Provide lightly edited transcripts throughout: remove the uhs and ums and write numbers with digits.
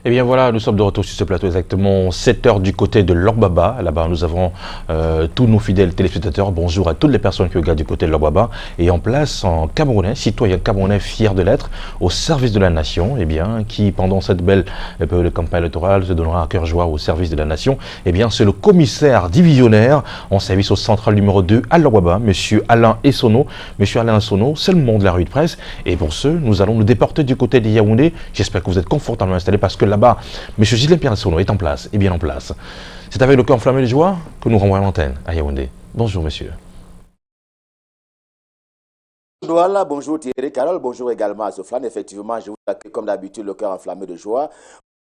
Eh bien voilà, nous sommes de retour sur ce plateau exactement 7 heures du côté de Lorbaba. Là-bas, nous avons tous nos fidèles téléspectateurs. Bonjour à toutes les personnes qui regardent du côté de Lorbaba. Et en place, en Camerounais, citoyen camerounais fier de l'être, au service de la nation, eh bien, qui pendant cette belle période de campagne électorale se donnera à cœur joie au service de la nation. Eh bien, c'est le commissaire divisionnaire en service au central numéro 2 à Lorbaba, monsieur Alain Essonneau. Monsieur Alain Essonneau, c'est le monde de la rue de presse. Et pour ce, nous allons nous déporter du côté de Yaoundé. J'espère que vous êtes confortablement installés parce que là-bas, M. Gilles Pierre Essonneau est en place, et bien en place. C'est avec le cœur enflammé de joie que nous renvoyons l'antenne à Yaoundé. Bonjour, monsieur. Voilà, bonjour Thierry Carole, bonjour également à Soflan. Effectivement, je vous accueille comme d'habitude le cœur enflammé de joie.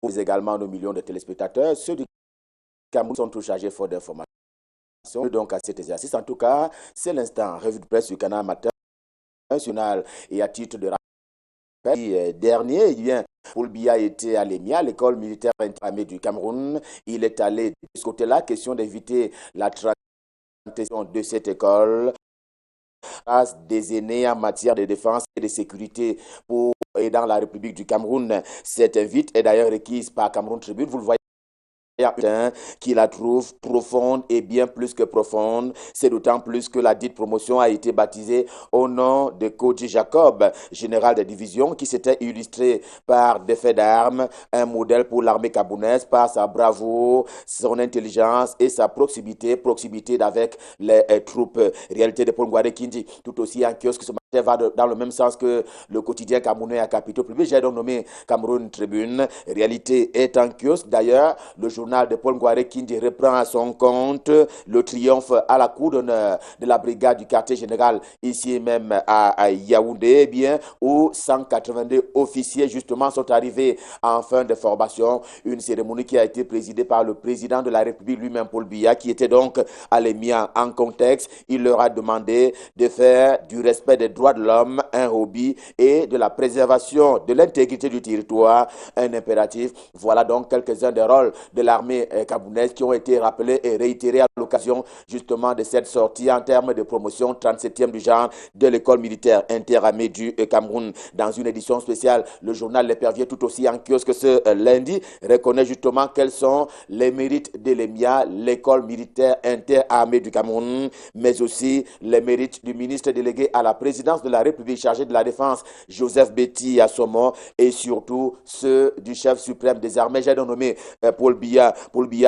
Vous également nos millions de téléspectateurs. Ceux du Cameroun sont tous chargés fort d'informations. Donc à cet exercice, en tout cas, c'est l'instant. Revue de presse du Canal Matin national et à titre de rappel, dernier, eh bien, Paul Biya était à l'EMIA, l'école militaire interamée du Cameroun. Il est allé de ce côté-là, question d'éviter la transition de cette école des aînés en matière de défense et de sécurité pour et dans la République du Cameroun. Cette invite est d'ailleurs requise par Cameroun Tribune. Vous le voyez qui la trouve profonde et bien plus que profonde. C'est d'autant plus que la dite promotion a été baptisée au nom de Koji Jacob, général de division, qui s'était illustré par des faits d'armes, un modèle pour l'armée camerounaise par sa bravoure, son intelligence et sa proximité avec les troupes. Réalité de Paul Ngouaré Kindi, tout aussi en kiosque ce matin va dans le même sens que le quotidien camerounais à capitaux publics. J'ai donc nommé Cameroun Tribune. Réalité est en kiosque. D'ailleurs, le journal de Paul Ngouaré Kindi reprend à son compte le triomphe à la cour d'honneur de la brigade du quartier général ici même à Yaoundé, bien, où 182 officiers justement sont arrivés en fin de formation. Une cérémonie qui a été présidée par le président de la République lui-même, Paul Biya, qui était donc à l'EMIA en contexte. Il leur a demandé de faire du respect des droits de l'homme un hobby et de la préservation de l'intégrité du territoire un impératif. Voilà donc quelques-uns des rôles de l'armée camerounaise qui ont été rappelés et réitérés à l'occasion justement de cette sortie en termes de promotion 37e du genre de l'école militaire interamée du Cameroun. Dans une édition spéciale, le journal L'Épervier, tout aussi en kiosque ce lundi, reconnaît justement quels sont les mérites de l'EMIA, l'école militaire interamée du Cameroun, mais aussi les mérites du ministre délégué à la présidence de la République chargé de la défense, Joseph Betty Assomo, et surtout ceux du chef suprême des armées. J'ai nommé Paul Biya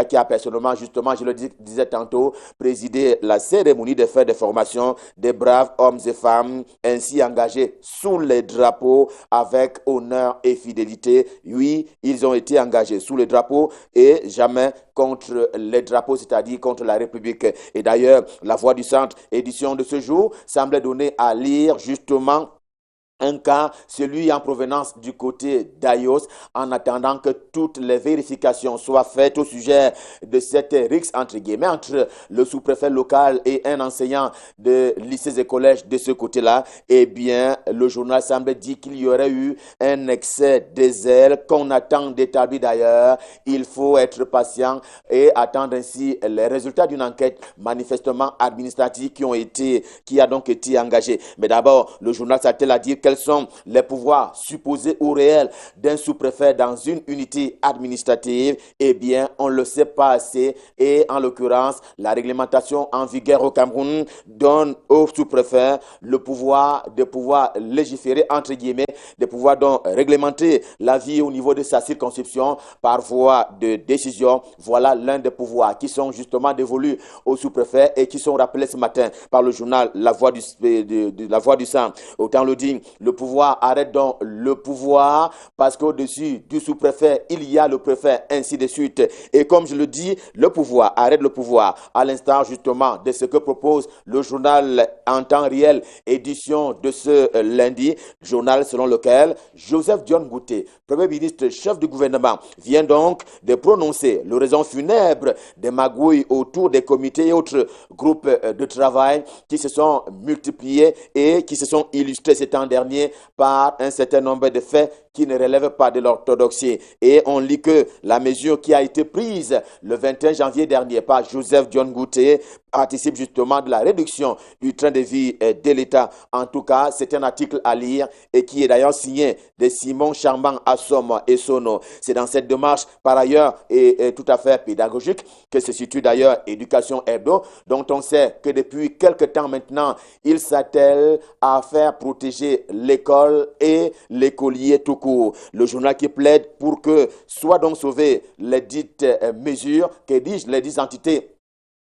qui a personnellement, justement, je le disais tantôt, présidé la cérémonie de fin de formation des braves hommes et femmes ainsi engagés sous les drapeaux avec honneur et fidélité. Oui, ils ont été engagés sous les drapeaux et jamais contre les drapeaux, c'est-à-dire contre la République. Et d'ailleurs, la Voix du Centre, édition de ce jour, semblait donner à lire justement un cas, celui en provenance du côté d'Ayos, en attendant que toutes les vérifications soient faites au sujet de cette rixe entre guillemets entre le sous-préfet local et un enseignant de lycées et collèges de ce côté-là. Eh bien, le journal semble dire qu'il y aurait eu un excès de zèle qu'on attend d'établir d'ailleurs. Il faut être patient et attendre ainsi les résultats d'une enquête manifestement administrative qui a donc été engagée. Mais d'abord, le journal s'attelle à dire quels sont les pouvoirs supposés ou réels d'un sous-préfet dans une unité administrative. Eh bien, on ne le sait pas assez et en l'occurrence, la réglementation en vigueur au Cameroun donne au sous-préfet le pouvoir de pouvoir légiférer, entre guillemets, de pouvoir donc réglementer la vie au niveau de sa circonscription par voie de décision. Voilà l'un des pouvoirs qui sont justement dévolus au sous-préfet et qui sont rappelés ce matin par le journal La Voix du Sang. Autant le dire, le pouvoir arrête donc le pouvoir parce qu'au-dessus du sous-préfet, il y a le préfet, ainsi de suite. Et comme je le dis, le pouvoir arrête le pouvoir. À l'instar justement de ce que propose le journal en temps réel, édition de ce lundi, journal selon lequel Joseph Dione Ngouté, Premier ministre, chef du gouvernement, vient donc de prononcer l'oraison funèbre des magouilles autour des comités et autres groupes de travail qui se sont multipliés et qui se sont illustrés ces temps derniers par un certain nombre de faits qui ne relèvent pas de l'orthodoxie. Et on lit que la mesure qui a été prise le 21 janvier dernier par Joseph Dione Ngouté participe justement de la réduction du train de vie de l'État. En tout cas, c'est un article à lire et qui est d'ailleurs signé de Simon Charmant Assom et Sono. C'est dans cette démarche, par ailleurs, et tout à fait pédagogique, que se situe d'ailleurs Éducation Hebdo, dont on sait que depuis quelque temps maintenant, il s'attelle à faire protéger l'école et l'écolier tout court. Le journal qui plaide pour que soient donc sauvées les dites mesures, que disent les dites entités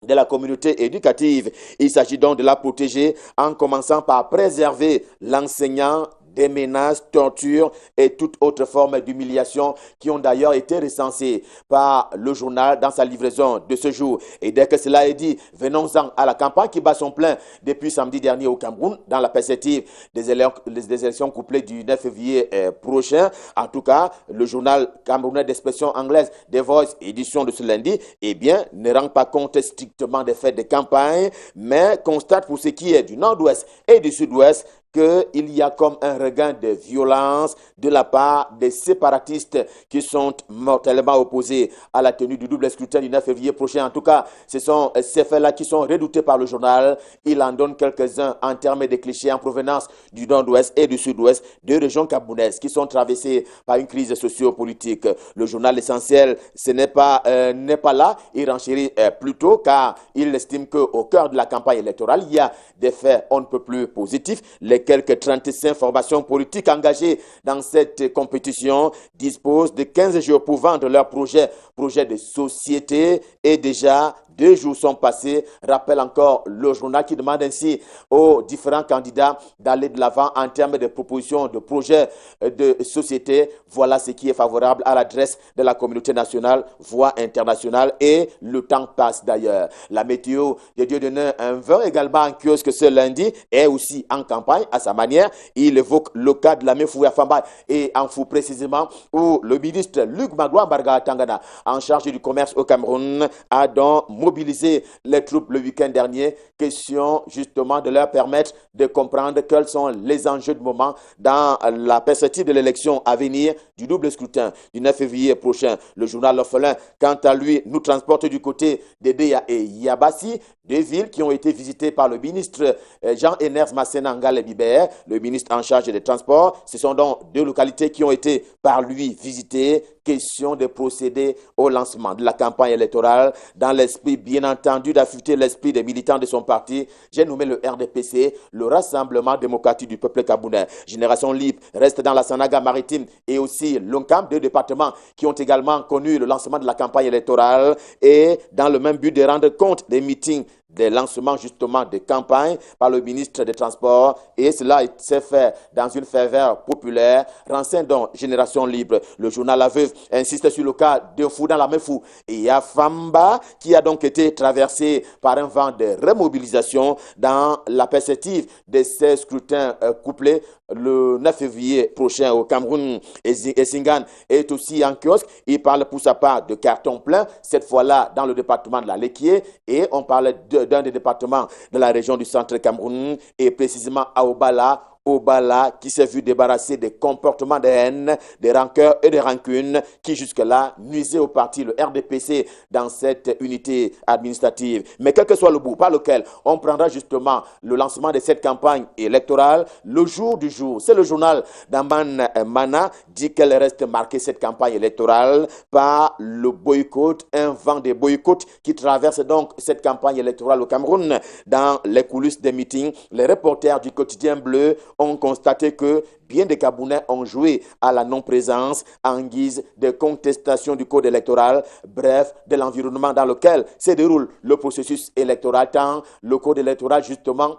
de la communauté éducative. Il s'agit donc de la protéger en commençant par préserver l'enseignant des menaces, tortures et toute autre forme d'humiliation qui ont d'ailleurs été recensées par le journal dans sa livraison de ce jour. Et dès que cela est dit, venons-en à la campagne qui bat son plein depuis samedi dernier au Cameroun dans la perspective des élections couplées du 9 février prochain. En tout cas, le journal camerounais d'expression anglaise The Voice, édition de ce lundi, eh bien, ne rend pas compte strictement des faits de campagne, mais constate pour ce qui est du nord-ouest et du sud-ouest qu'il y a comme un regain de violence de la part des séparatistes qui sont mortellement opposés à la tenue du double scrutin du 9 février prochain. En tout cas, ce sont ces faits-là qui sont redoutés par le journal. Il en donne quelques-uns en termes de clichés en provenance du nord-ouest et du sud-ouest, deux régions camerounaises qui sont traversées par une crise socio-politique. Le journal essentiel, ce n'est pas là. Il renchérit plutôt car il estime qu'au cœur de la campagne électorale, il y a des faits on ne peut plus positifs. Les quelques 35 formations politiques engagées dans cette compétition disposent de 15 jours pour vendre leurs projets de société et déjà 2 jours sont passés. Rappelle encore le journal qui demande ainsi aux différents candidats d'aller de l'avant en termes de propositions de projets de société. Voilà ce qui est favorable à l'adresse de la communauté nationale, voire internationale, et le temps passe d'ailleurs. La météo de Dieudonné Invin, également en kiosque ce lundi, est aussi en campagne à sa manière. Il évoque le cas de la Mefoué Famba et en Fou précisément, où le ministre Luc Magloire Barga Tangana, en charge du commerce au Cameroun, a donc mobiliser les troupes le week-end dernier. Question justement de leur permettre de comprendre quels sont les enjeux du moment dans la perspective de l'élection à venir du double scrutin du 9 février prochain. Le journal L'Orphelin, quant à lui, nous transporte du côté d'Edeya et Yabassi, deux villes qui ont été visitées par le ministre Jean-Eners Masséna Bibert, le ministre en charge des transports. Ce sont donc deux localités qui ont été par lui visitées. Question de procéder au lancement de la campagne électorale dans l'esprit, bien entendu, d'affûter l'esprit des militants de son parti. J'ai nommé le RDPC, le Rassemblement démocratique du peuple camerounais. Génération Libre reste dans la Sanaga maritime et aussi l'ONCAM, deux départements qui ont également connu le lancement de la campagne électorale et dans le même but de rendre compte des meetings des lancements justement de campagne par le ministre des Transports, et cela s'est fait dans une ferveur populaire. Renseigne donc Génération Libre. Le journal La Veuve insiste sur le cas de Fou dans la Mefou et Yafamba qui a donc été traversé par un vent de remobilisation dans la perspective de ces scrutins couplés le 9 février prochain au Cameroun. Et Singan est aussi en kiosque. Il parle pour sa part de carton plein, cette fois-là dans le département de la Lekié, et on parle d'un des départements de la région du centre Cameroun, et précisément à Obala, qui s'est vu débarrasser des comportements de haine, des rancœurs et des rancunes qui jusque-là nuisaient au parti, le RDPC, dans cette unité administrative. Mais quel que soit le bout par lequel on prendra justement le lancement de cette campagne électorale, le jour du jour, c'est le journal d'Aman Mana dit qu'elle reste marquée, cette campagne électorale, par le boycott, un vent de boycott qui traverse donc cette campagne électorale au Cameroun. Dans les coulisses des meetings, les reporters du quotidien bleu ont constaté que bien des Camerounais ont joué à la non-présence en guise de contestation du code électoral, bref, de l'environnement dans lequel se déroule le processus électoral, tant le code électoral justement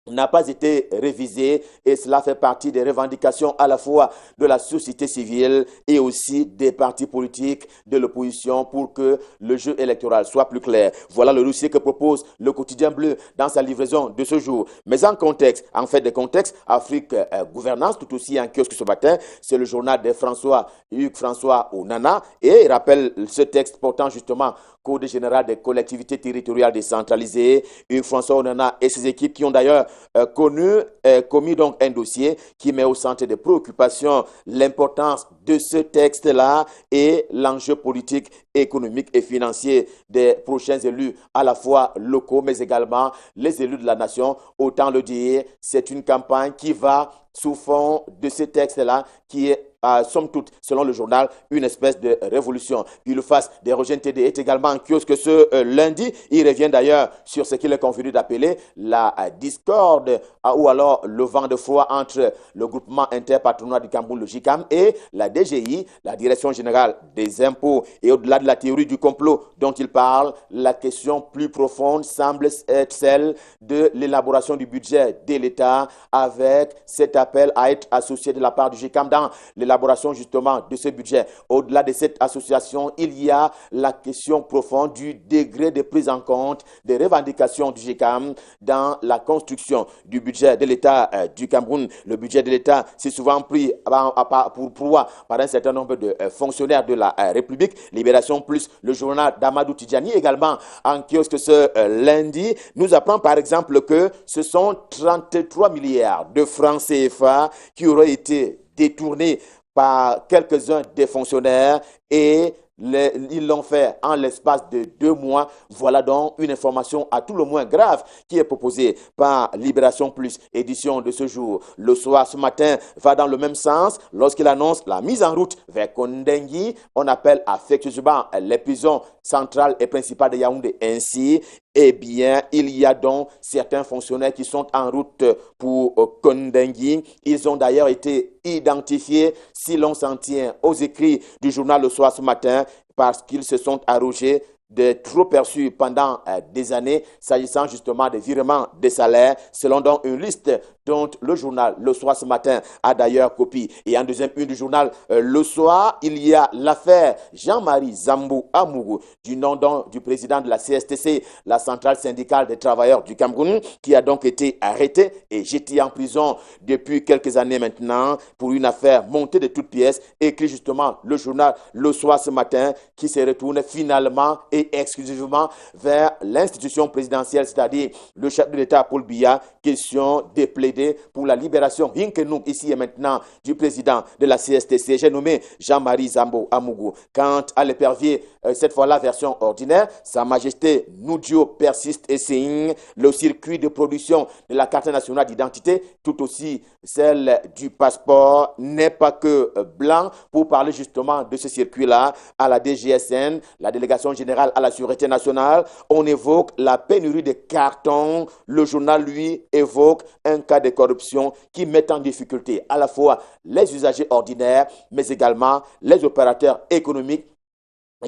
n'a pas été révisé, et cela fait partie des revendications à la fois de la société civile et aussi des partis politiques de l'opposition pour que le jeu électoral soit plus clair. Voilà le dossier que propose le quotidien bleu dans sa livraison de ce jour. Mais en fait de contexte, Afrique Gouvernance, tout aussi en kiosque ce matin, c'est le journal de Hugues François Onana, et il rappelle ce texte portant justement Code général des collectivités territoriales décentralisées. François Onana et ses équipes qui ont d'ailleurs commis donc un dossier qui met au centre des préoccupations l'importance de ce texte-là et l'enjeu politique, économique et financier des prochains élus, à la fois locaux, mais également les élus de la nation. Autant le dire, c'est une campagne qui va sous fond de ce texte-là, qui est, somme toute, selon le journal, une espèce de révolution. Puis le face des Rogen TD est également en kiosque ce lundi. Il revient d'ailleurs sur ce qu'il est convenu d'appeler la discorde ou alors le vent de froid entre le groupement interpatronal du Cameroun, le GICAM, et la DGI, la Direction générale des impôts. Et au-delà de la théorie du complot dont il parle, la question plus profonde semble être celle de l'élaboration du budget de l'État, avec cet appel à être associé de la part du GICAM dans l'élaboration justement de ce budget. Au-delà de cette association, il y a la question profonde du degré de prise en compte des revendications du GICAM dans la construction du budget de l'État du Cameroun. Le budget de l'État, c'est souvent pris pour pouvoir par un certain nombre de fonctionnaires de la République. Libération Plus, le journal d'Amadou Tidjani, également en kiosque ce lundi, nous apprend par exemple que ce sont 33 milliards de francs CFA qui auraient été détournés par quelques-uns des fonctionnaires et ils l'ont fait en l'espace de 2 mois. Voilà donc une information à tout le moins grave qui est proposée par Libération Plus, édition de ce jour. Le soir, ce matin, va dans le même sens lorsqu'il annonce la mise en route vers Kondengui. On appelle affectueusement les prisons centrales et principales de Yaoundé. Ainsi, eh bien, il y a donc certains fonctionnaires qui sont en route pour Kondengui. Ils ont d'ailleurs été identifiés, si l'on s'en tient aux écrits du journal Le Soir ce matin, parce qu'ils se sont arrogés de trop perçus pendant des années, s'agissant justement des virements des salaires, selon donc une liste dont le journal Le Soir ce matin a d'ailleurs copie. Et en deuxième une du journal Le Soir, il y a l'affaire Jean-Marie Zambou Amougou, du nom donc du président de la CSTC, la centrale syndicale des travailleurs du Cameroun, qui a donc été arrêté et jeté en prison depuis quelques années maintenant pour une affaire montée de toutes pièces, écrit justement le journal Le Soir ce matin, qui se retourne finalement et exclusivement vers l'institution présidentielle, c'est-à-dire le chef de l'État Paul Biya, question de plaider pour la libération, rien que nous, ici et maintenant, du président de la CSTC, j'ai nommé Jean-Marie Zambo Amougou. Quant à l'épervier, cette fois la version ordinaire, Sa Majesté Noudio persiste et signe le circuit de production de la carte nationale d'identité, tout aussi celle du passeport, n'est pas que blanc. Pour parler justement de ce circuit-là, à la DGSN, la délégation générale à la sûreté nationale, on évoque la pénurie de cartons. Le journal, lui, évoque un cas de corruption qui met en difficulté à la fois les usagers ordinaires, mais également les opérateurs économiques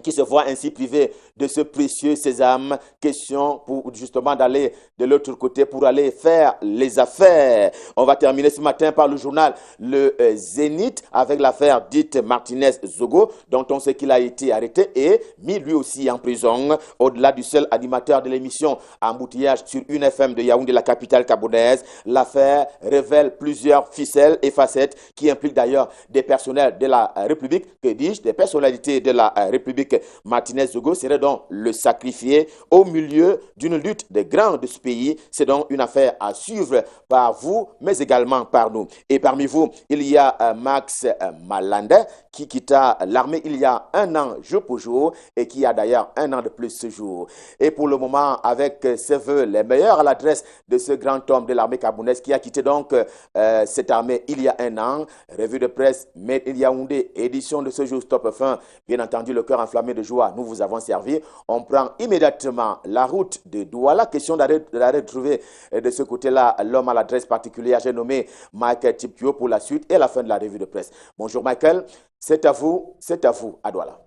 qui se voient ainsi privés de ce précieux sésame. Question pour justement d'aller de l'autre côté pour aller faire les affaires. On va terminer ce matin par le journal Le Zénith avec l'affaire dite Martinez-Zogo, dont on sait qu'il a été arrêté et mis lui aussi en prison. Au-delà du seul animateur de l'émission Embouteillage sur une FM de Yaoundé, la capitale gabonaise, l'affaire révèle plusieurs ficelles et facettes qui impliquent d'ailleurs des personnels de la République, que dis-je, des personnalités de la République. Martinez-Zogo serait donc le sacrifié au milieu d'une lutte des grands de ce pays. C'est donc une affaire à suivre par vous, mais également par nous. Et parmi vous, il y a Max Malande qui quitta l'armée il y a 1 an jour pour jour et qui a d'ailleurs 1 an de plus ce jour. Et pour le moment, avec ses voeux les meilleurs à l'adresse de ce grand homme de l'armée camerounaise qui a quitté donc cette armée il y a 1 an. Revue de presse Made in Yaoundé, édition de ce jour Stop Fin. Bien entendu, le cœur enflammé de joie, nous vous avons servi. On prend immédiatement la route de Douala. Question d'aller retrouver de ce côté-là l'homme à l'adresse particulière. J'ai nommé Michael Tipkio pour la suite et la fin de la revue de presse. Bonjour Michael, c'est à vous à Douala.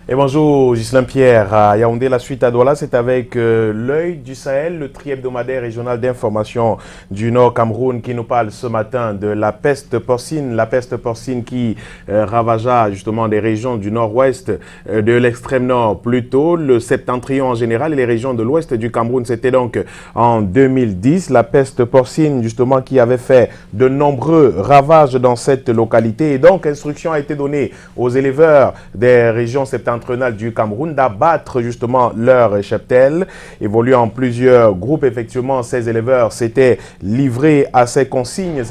Et bonjour Ghislain Pierre, à Yaoundé, la suite à Douala, c'est avec l'œil du Sahel, le tri-hebdomadaire régional d'information du Nord Cameroun qui nous parle ce matin de la peste porcine qui ravagea justement des régions du nord-ouest, de l'extrême nord plutôt, le septentrion en général et les régions de l'ouest du Cameroun. C'était donc en 2010, la peste porcine justement qui avait fait de nombreux ravages dans cette localité et donc instruction a été donnée aux éleveurs des régions septentrionales septentrionale du Cameroun d'abattre justement leur cheptel. Évoluant en plusieurs groupes, effectivement, ces éleveurs s'étaient livrés à ces consignes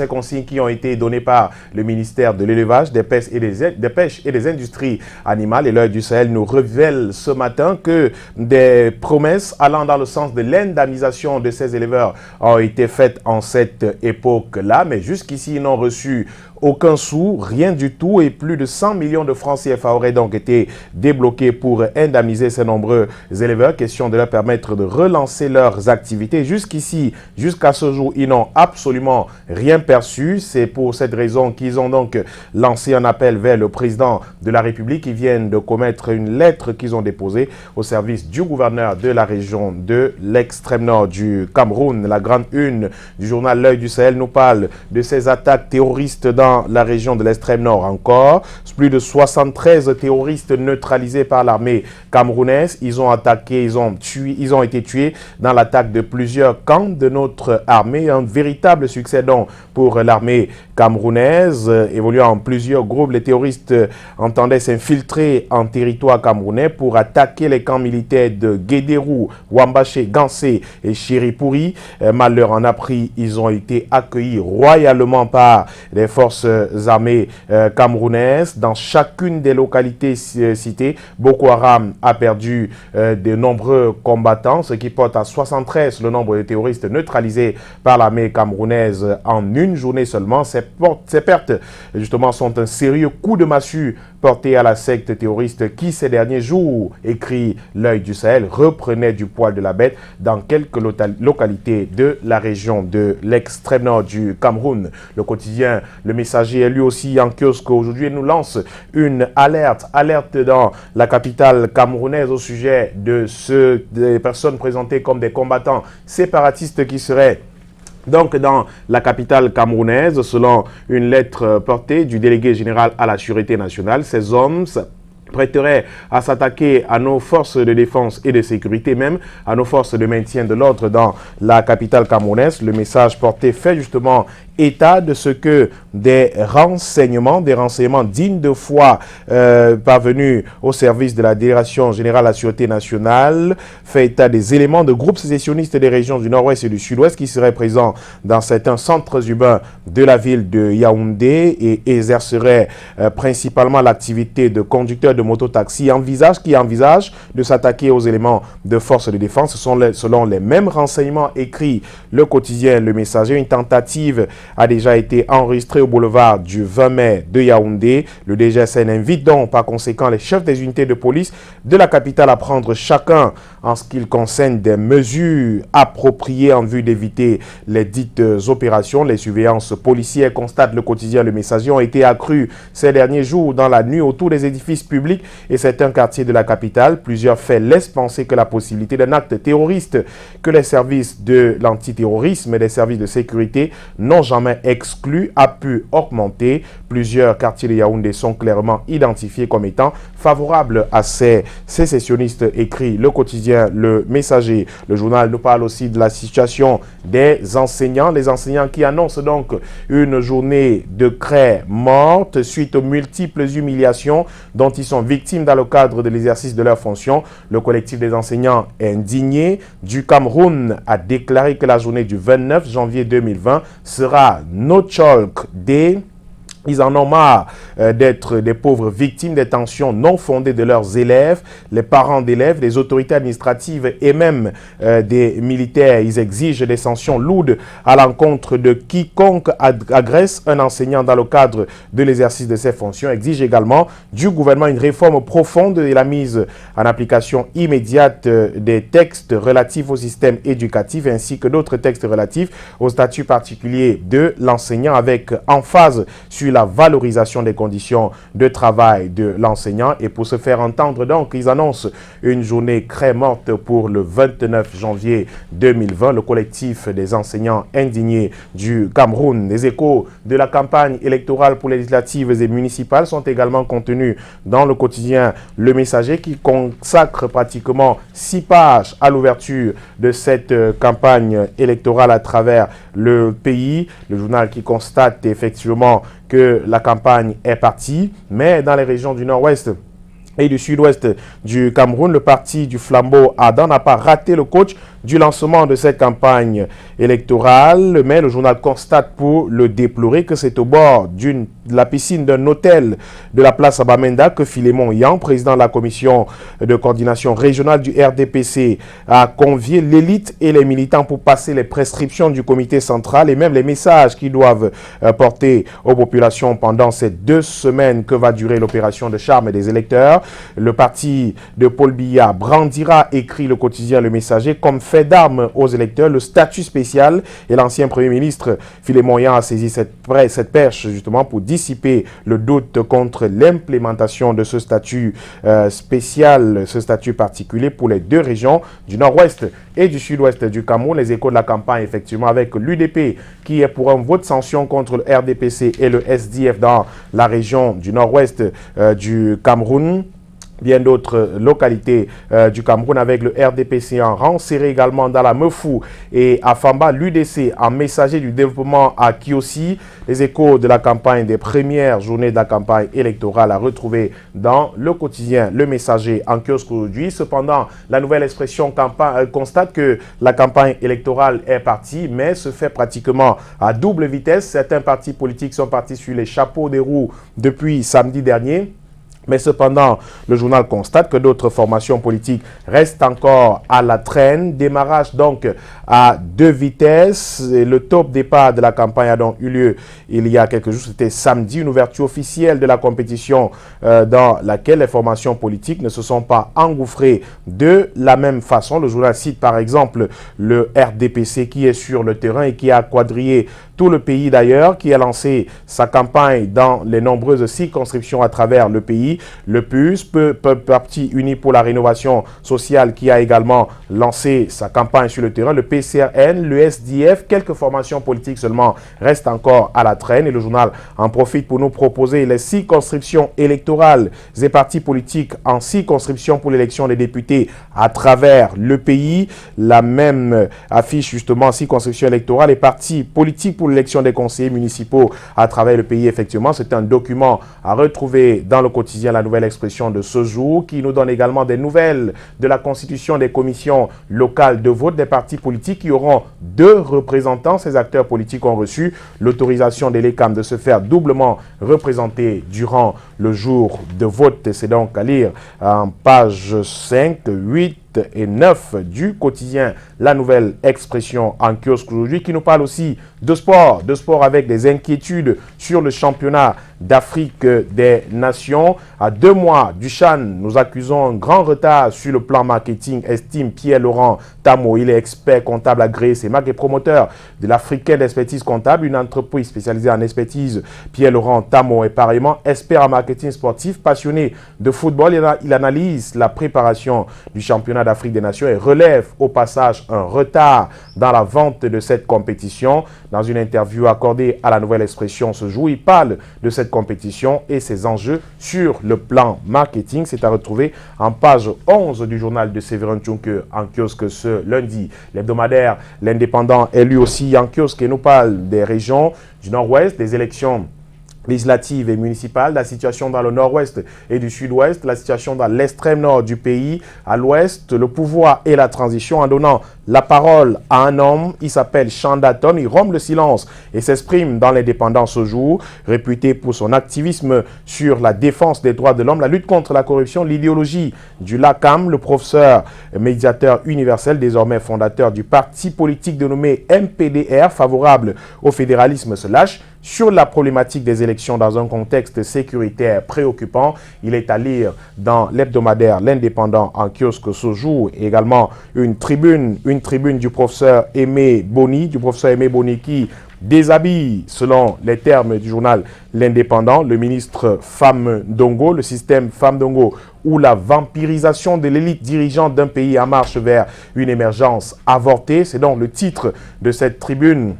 qui ont été données par le ministère de l'élevage, des pêches et des industries animales. Et l'Œil du Sahel nous révèle ce matin que des promesses allant dans le sens de l'indemnisation de ces éleveurs ont été faites en cette époque-là, mais jusqu'ici, ils n'ont reçu aucun sou, rien du tout, et plus de 100 millions de francs CFA auraient donc été débloqués pour indemniser ces nombreux éleveurs. Question de leur permettre de relancer leurs activités. Jusqu'ici, jusqu'à ce jour, ils n'ont absolument rien perçu. C'est pour cette raison qu'ils ont donc lancé un appel vers le président de la République. Ils viennent de commettre une lettre qu'ils ont déposée au service du gouverneur de la région de l'extrême nord du Cameroun. La grande une du journal L'Œil du Sahel nous parle de ces attaques terroristes dans la région de l'extrême nord encore. Plus de 73 terroristes neutralisés par l'armée camerounaise. Ils ont attaqué, ils ont été tués dans l'attaque de plusieurs camps de notre armée. Un véritable succès donc pour l'armée camerounaise. Évoluant en plusieurs groupes, les terroristes entendaient s'infiltrer en territoire camerounais pour attaquer les camps militaires de Guédérou, Wambaché, Gansé et Chiripuri. Malheur en a pris, ils ont été accueillis royalement par les forces armées camerounaises. Dans chacune des localités citées, Boko Haram a perdu de nombreux combattants, ce qui porte à 73 le nombre de terroristes neutralisés par l'armée camerounaise en une journée seulement. Ces pertes, justement, sont un sérieux coup de massue porté à la secte terroriste qui, ces derniers jours, écrit L'Œil du Sahel, reprenait du poil de la bête dans quelques localités de la région de l'extrême nord du Cameroun. Le quotidien Le Messager est lui aussi en kiosque aujourd'hui et nous lance une alerte dans la capitale camerounaise au sujet des personnes présentées comme des combattants séparatistes qui seraient donc dans la capitale camerounaise. Selon une lettre portée du délégué général à la sûreté nationale, ces hommes prêteraient à s'attaquer à nos forces de défense et de sécurité, même à nos forces de maintien de l'ordre dans la capitale camerounaise. Le message porté fait justement état de ce que des renseignements dignes de foi parvenus au service de la Direction générale à la Sûreté nationale fait état des éléments de groupes sécessionnistes des régions du nord-ouest et du sud-ouest qui seraient présents dans certains centres urbains de la ville de Yaoundé et exerceraient principalement l'activité de conducteurs de mototaxi qui envisagent de s'attaquer aux éléments de force de défense. Ce sont selon les mêmes renseignements écrits le quotidien Le Messager. Une tentative a déjà été enregistré au boulevard du 20 mai de Yaoundé. Le DGSN invite donc par conséquent les chefs des unités de police de la capitale à prendre chacun en ce qui concerne des mesures appropriées en vue d'éviter les dites opérations. Les surveillances policières, constate le quotidien Le Messager, ont été accrues ces derniers jours dans la nuit autour des édifices publics et certains quartiers de la capitale. Plusieurs faits laissent penser que la possibilité d'un acte terroriste que les services de l'antiterrorisme et des services de sécurité n'ont jamais exclu a pu augmenter. Plusieurs quartiers de Yaoundé sont clairement identifiés comme étant favorables à ces sécessionnistes, écrit le quotidien Le Messager. Le journal nous parle aussi de la situation des enseignants. Les enseignants qui annoncent donc une journée de craie morte suite aux multiples humiliations dont ils sont victimes dans le cadre de l'exercice de leurs fonctions. Le collectif des enseignants indigné du Cameroun a déclaré que la journée du 29 janvier 2020 sera No Chalk Day. Ils en ont marre d'être des pauvres victimes des tensions non fondées de leurs élèves, les parents d'élèves, les autorités administratives et même des militaires. Ils exigent des sanctions lourdes à l'encontre de quiconque agresse un enseignant dans le cadre de l'exercice de ses fonctions. Ils exigent également du gouvernement une réforme profonde et la mise en application immédiate des textes relatifs au système éducatif ainsi que d'autres textes relatifs au statut particulier de l'enseignant avec emphase sur la valorisation des conditions de travail de l'enseignant. Et pour se faire entendre, donc, ils annoncent une journée très morte pour le 29 janvier 2020. Le collectif des enseignants indignés du Cameroun. Les échos de la campagne électorale pour les législatives et municipales sont également contenus dans le quotidien Le Messager qui consacre pratiquement 6 pages à l'ouverture de cette campagne électorale à travers le pays. Le journal qui constate effectivement que la campagne est partie, mais dans les régions du Nord-Ouest, et du sud-ouest du Cameroun. Le parti du Flambeau Ardent n'a pas raté le coach du lancement de cette campagne électorale, mais le journal constate pour le déplorer que c'est au bord de la piscine d'un hôtel de la place Abamenda que Philémon Yang, président de la commission de coordination régionale du RDPC, a convié l'élite et les militants pour passer les prescriptions du comité central et même les messages qu'ils doivent porter aux populations pendant ces 2 semaines que va durer l'opération de charme des électeurs. Le parti de Paul Biya brandira, écrit le quotidien Le Messager, comme fait d'armes aux électeurs le statut spécial, et l'ancien Premier ministre Philémon Yang a saisi cette perche justement pour dissiper le doute contre l'implémentation de ce statut spécial, ce statut particulier pour les 2 régions du nord-ouest et du sud-ouest du Cameroun. Les échos de la campagne effectivement avec l'UDP qui est pour un vote sanction contre le RDPC et le SDF dans la région du nord-ouest du Cameroun. Bien d'autres localités du Cameroun avec le RDPC en rang serré également dans la Mefou et à Famba, l'UDC en messager du développement à Kiossi. Les échos de la campagne des premières journées de la campagne électorale à retrouver dans le quotidien Le Messager en kiosque aujourd'hui. Cependant, la nouvelle expression constate que la campagne électorale est partie, mais se fait pratiquement à double vitesse. Certains partis politiques sont partis sur les chapeaux des roues depuis samedi dernier. Mais cependant, le journal constate que d'autres formations politiques restent encore à la traîne. Démarrage donc à 2 vitesses. Et le top départ de la campagne a donc eu lieu il y a quelques jours. C'était samedi, une ouverture officielle de la compétition dans laquelle les formations politiques ne se sont pas engouffrées de la même façon. Le journal cite par exemple le RDPC qui est sur le terrain et qui a quadrillé tout le pays d'ailleurs, qui a lancé sa campagne dans les nombreuses circonscriptions à travers le pays. Le PUS, Parti uni pour la rénovation sociale, qui a également lancé sa campagne sur le terrain. Le PCRN, le SDF, quelques formations politiques seulement restent encore à la traîne. Et le journal en profite pour nous proposer les circonscriptions électorales et partis politiques en circonscription pour l'élection des députés à travers le pays. La même affiche justement circonscription électorale et partis politiques pour l'élection des conseillers municipaux à travers le pays. Effectivement, c'est un document à retrouver dans le quotidien La Nouvelle Expression de ce jour, qui nous donne également des nouvelles de la constitution des commissions locales de vote des partis politiques qui auront 2 représentants. Ces acteurs politiques ont reçu l'autorisation de l'ECAM de se faire doublement représenter durant le jour de vote. C'est donc à lire en page 5, 8 et 9 du quotidien La Nouvelle Expression en kiosque aujourd'hui, qui nous parle aussi de sport avec des inquiétudes sur le championnat d'Afrique des Nations. À 2 mois du CHAN, nous accusons un grand retard sur le plan marketing, estime Pierre-Laurent Tamo. Il est expert comptable agréé, c'est marque et promoteur de l'Africain d'expertise comptable, une entreprise spécialisée en expertise. Pierre-Laurent Tamo est pareillement expert en marketing sportif, passionné de football. Il analyse la préparation du championnat d'Afrique des Nations et relève au passage un retard dans la vente de cette compétition. Dans une interview accordée à La Nouvelle Expression ce jour, il parle de cette compétition et ses enjeux sur le plan marketing. C'est à retrouver en page 11 du journal de Séverin Tchunke en kiosque ce lundi. L'hebdomadaire L'Indépendant est lui aussi en kiosque et nous parle des régions du Nord-Ouest, des élections législatives et municipales, la situation dans le nord-ouest et du sud-ouest, la situation dans l'extrême nord du pays, à l'ouest, le pouvoir et la transition, en donnant la parole à un homme. Il s'appelle Chandatom, il rompt le silence et s'exprime dans l'Indépendance ce jour, réputé pour son activisme sur la défense des droits de l'homme, la lutte contre la corruption, l'idéologie du LACAM. Le professeur médiateur universel, désormais fondateur du parti politique dénommé MPDR, favorable au fédéralisme, se lâche sur la problématique des élections dans un contexte sécuritaire préoccupant. Il est à lire dans l'hebdomadaire L'Indépendant en kiosque ce jour. Et également une tribune du professeur Aimé Boni, qui déshabille, selon les termes du journal L'Indépendant, le ministre Femme Dongo, le système Femme Dongo, ou la vampirisation de l'élite dirigeante d'un pays en marche vers une émergence avortée. C'est donc le titre de cette tribune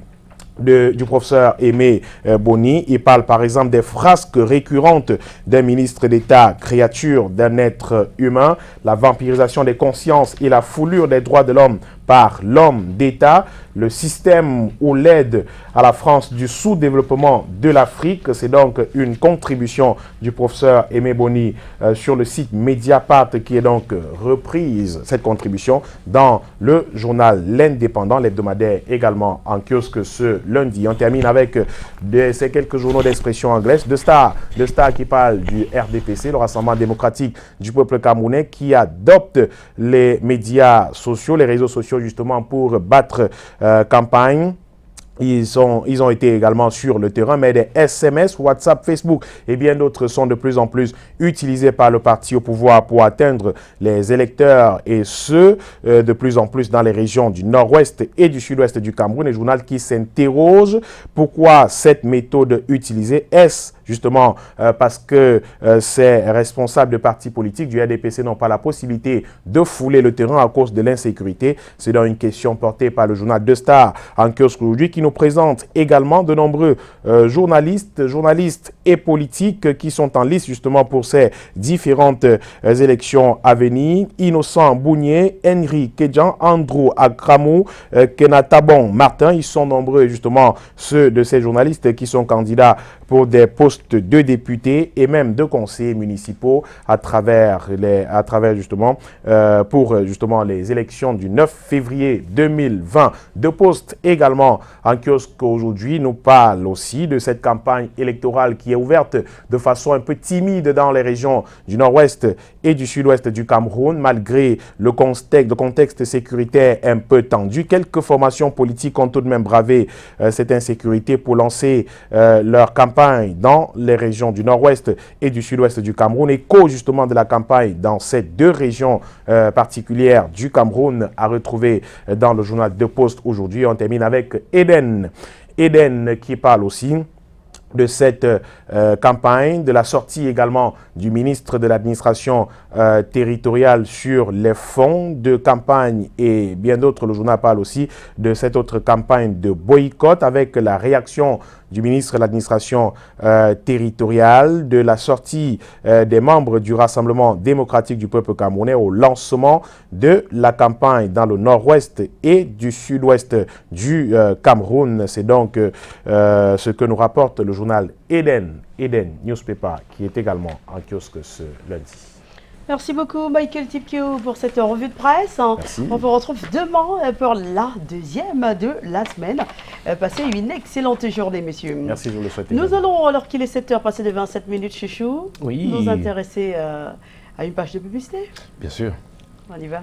du professeur Aimé Boni. Il parle par exemple des frasques récurrentes d'un ministre d'État, créature d'un être humain, la vampirisation des consciences et la foulure des droits de l'homme par l'homme d'État, le système ou l'aide à la France du sous-développement de l'Afrique. C'est donc une contribution du professeur Aimé Boni sur le site Mediapart qui est donc reprise, cette contribution, dans le journal L'Indépendant, l'hebdomadaire également en kiosque ce lundi. On termine avec ces quelques journaux d'expression anglaise. The Star qui parle du RDPC, le Rassemblement démocratique du peuple camerounais, qui adopte les médias sociaux, les réseaux sociaux justement pour battre campagne. Ils ont été également sur le terrain, mais des SMS, WhatsApp, Facebook et bien d'autres sont de plus en plus utilisés par le parti au pouvoir pour atteindre les électeurs, et ce, de plus en plus dans les régions du nord-ouest et du sud-ouest du Cameroun. Le journal qui s'interroge pourquoi cette méthode utilisée. Est-ce justement parce que ces responsables de partis politiques du RDPC n'ont pas la possibilité de fouler le terrain à cause de l'insécurité? C'est dans une question portée par le journal The Star en kiosque aujourd'hui, qui nous présente également de nombreux journalistes et politiques qui sont en liste justement pour ces différentes élections à venir. Innocent Bounier, Henry Kedjan, Andrew Akramou, Kenatabon Martin, ils sont nombreux justement ceux de ces journalistes qui sont candidats pour des postes de députés et même de conseillers municipaux à travers justement pour justement les élections du 9 février 2020. Deux postes également en kiosque aujourd'hui nous parle aussi de cette campagne électorale qui est ouverte de façon un peu timide dans les régions du nord-ouest et du sud-ouest du Cameroun, malgré le contexte sécuritaire un peu tendu. Quelques formations politiques ont tout de même bravé cette insécurité pour lancer leur campagne dans les régions du nord-ouest et du sud-ouest du Cameroun. Écho justement de la campagne dans ces deux régions particulières du Cameroun à retrouver dans le journal The Post aujourd'hui. On termine avec Eden qui parle aussi de cette campagne, de la sortie également du ministre de l'administration territoriale sur les fonds de campagne et bien d'autres. Le journal parle aussi de cette autre campagne de boycott avec la réaction du ministre de l'administration territoriale, de la sortie des membres du Rassemblement démocratique du peuple camerounais au lancement de la campagne dans le nord-ouest et du sud-ouest du Cameroun. C'est donc ce que nous rapporte le journal Eden Newspaper, qui est également en kiosque ce lundi. Merci beaucoup Michael Tipkeo pour cette revue de presse. Merci. On vous retrouve demain pour la deuxième de la semaine. Passez une excellente journée, messieurs. Merci, je vous le souhaite. Nous allons, alors qu'il est 7h, passer de 27 minutes, chouchou, Oui. nous intéresser à une page de publicité. Bien sûr. On y va.